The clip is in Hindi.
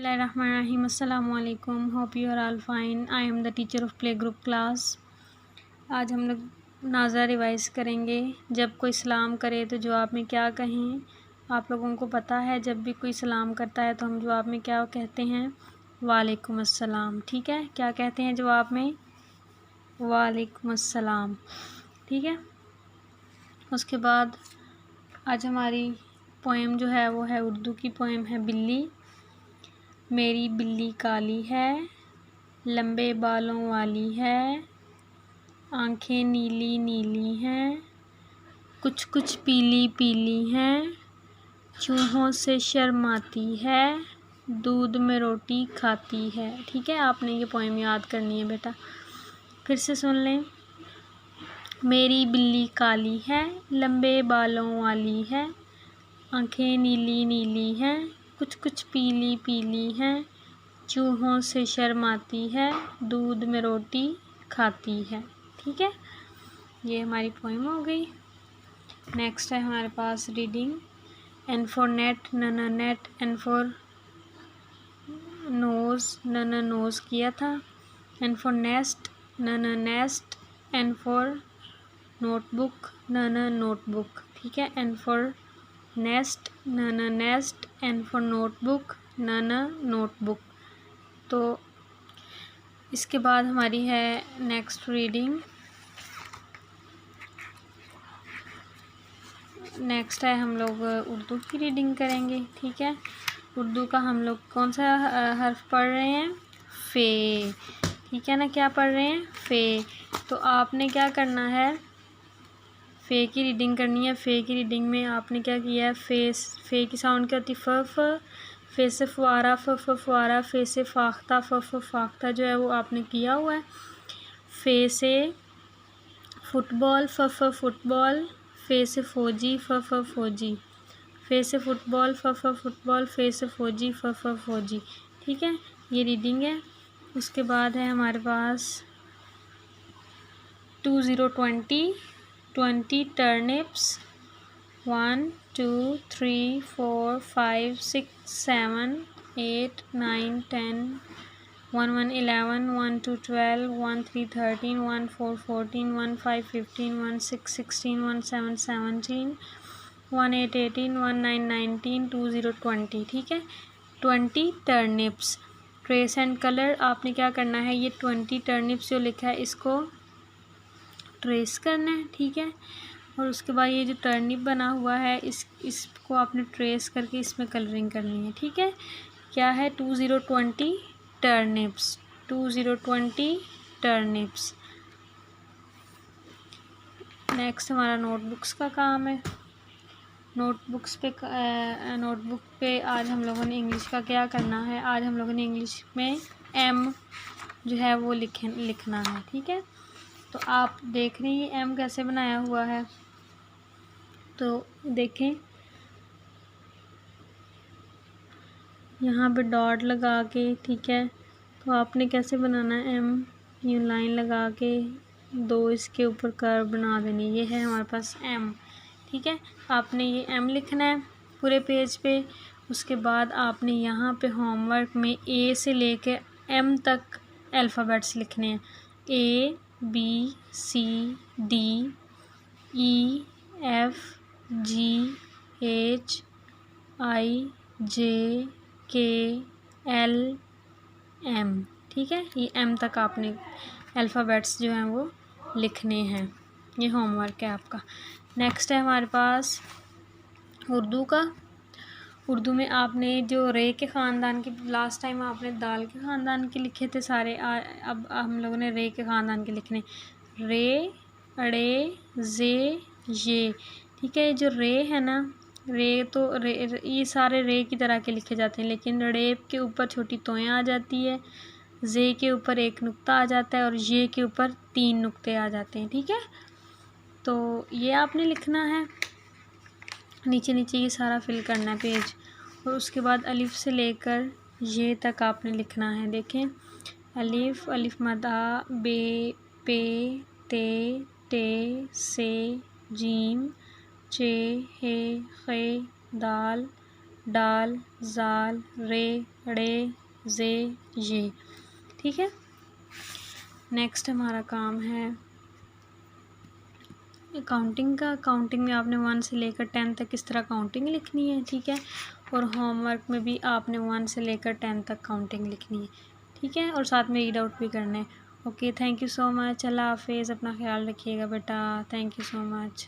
Bismillahirrahmanirrahim. Assalamu alaikum. Hope you are all fine. I am the teacher of play group class. आज हम लोग नाज़ा रिवाइज़ करेंगे। जब कोई सलाम करे तो जवाब में क्या कहें। आप लोगों को पता है जब भी कोई सलाम करता है तो हम जवाब में क्या कहते हैं, वालेकुम अस्सलाम। ठीक है, क्या कहते हैं जवाब में, वालेकुम अस्सलाम। ठीक है, उसके बाद आज हमारी पोएम जो है वो है उर्दू की पोएम है बिल्ली। मेरी बिल्ली काली है, लंबे बालों वाली है, आंखें नीली नीली हैं, कुछ कुछ पीली पीली हैं, चूहों से शर्माती है, दूध में रोटी खाती है। ठीक है, आपने ये पोएम याद करनी है बेटा। फिर से सुन लें। मेरी बिल्ली काली है, लंबे बालों वाली है, आंखें नीली नीली हैं, कुछ कुछ पीली पीली हैं, चूहों से शर्माती है, दूध में रोटी खाती है। ठीक है, ये हमारी पोएम हो गई। नेक्स्ट है हमारे पास रीडिंग। एन फॉर नेट, नना नेट, एन फॉर नोज़, नना नोज़ किया था। एन फॉर नेस्ट, नना नेस्ट, एन फॉर नोटबुक, नना नोटबुक। ठीक है, एन फॉर नेस्ट, नना नेस्ट, एन फॉर नोटबुक, नना नोटबुक। तो इसके बाद हमारी है नेक्स्ट रीडिंग। नेक्स्ट है हम लोग उर्दू की रीडिंग करेंगे। ठीक है, उर्दू का हम लोग कौन सा हर्फ पढ़ रहे हैं, फ़े। ठीक है ना, क्या पढ़ रहे हैं, फ़े। तो आपने क्या करना है, फ़े की रीडिंग करनी है। फ़े की रीडिंग में आपने क्या किया है, फ़े की साउंड क्या होती है, फ। फ़े से फुआरा, फ फुआरा। फ़े से फाख्ता, फ फाख्ता जो है वो आपने किया हुआ है। फ़े से फुटबॉल, फ फुटबॉल। फ़े से फ़ौजी, फ फ़ौजी। फ़े से फुटबॉल, फ फुटबॉल। फ़े से फ़ौजी, फ फ़ौजी। ठीक है, ये रीडिंग है। उसके बाद है हमारे पास 2020 टर्निप्स। 1 2 3 4 5 6 7 8 9 10 1 1 11 1 2 12 1 3 13 1 4 14 1 5 15 1 6 16 1 7 17 1 8 18 1 9 19 20 20। ठीक है, 20 टर्निप्स। ट्रेस एंड कलर, आपने क्या करना है, ये 20 टर्निप्स जो लिखा है इसको ट्रेस करना है। ठीक है, और उसके बाद ये जो टर्निप बना हुआ है इसको आपने ट्रेस करके इसमें कलरिंग करनी है। ठीक है, क्या है, 2020 टर्निप्स, 2020 टर्निप्स। नेक्स्ट हमारा नोटबुक्स का काम है। नोटबुक पे आज हम लोगों ने इंग्लिश का क्या करना है, आज हम लोगों ने इंग्लिश में एम जो है वो लिखना है। ठीक है, तो आप देख रही हैं एम कैसे बनाया हुआ है, तो देखें यहाँ पे डॉट लगा के। ठीक है, तो आपने कैसे बनाना है एम, यूँ लाइन लगा के 2 इसके ऊपर कर्व बना देनी। ये है हमारे पास एम। ठीक है, आपने ये एम लिखना है पूरे पेज पे। उसके बाद आपने यहाँ पे होमवर्क में ए से लेके एम तक अल्फ़ाबेट्स लिखने हैं। A B C D E F G H I J K L M। ठीक है, ये M तक आपने अल्फ़ाबेट्स जो हैं वो लिखने हैं। ये होमवर्क है आपका। नेक्स्ट है हमारे पास उर्दू का। उर्दू में आपने जो रे के ख़ानदान के, लास्ट टाइम आपने दाल के ख़ानदान के लिखे थे सारे, अब हम लोगों ने रे के ख़ानदान के लिखने। रे, अड़े, जे, ये। ठीक है, जो रे है ना, रे तो ये सारे रे की तरह के लिखे जाते हैं, लेकिन रे के ऊपर छोटी तोएं आ जाती है, जे के ऊपर 1 नुक्ता आ जाता है और ये के ऊपर 3 नुक्ते आ जाते हैं। ठीक है, तो ये आपने लिखना है, नीचे नीचे ये सारा फिल करना है पेज। और उसके बाद अलिफ से लेकर ये तक आपने लिखना है। देखें, अलिफ, अलिफ मदा, बे, पे, ते, टे, से, जीम, चे, हे, खे, दाल, डाल, जाल, रे, ड़े, जे, ये। ठीक है। नेक्स्ट हमारा काम है काउंटिंग का। काउंटिंग में आपने 1 से लेकर 10 तक इस तरह काउंटिंग लिखनी है। ठीक है। और होमवर्क में भी आपने 1 से लेकर 10 तक काउंटिंग लिखनी है। ठीक है। और साथ में रीड आउट भी करना है। Okay, thank you so much. अल्लाह हाफिज़। अपना ख्याल रखिएगा बेटा। Thank you so much.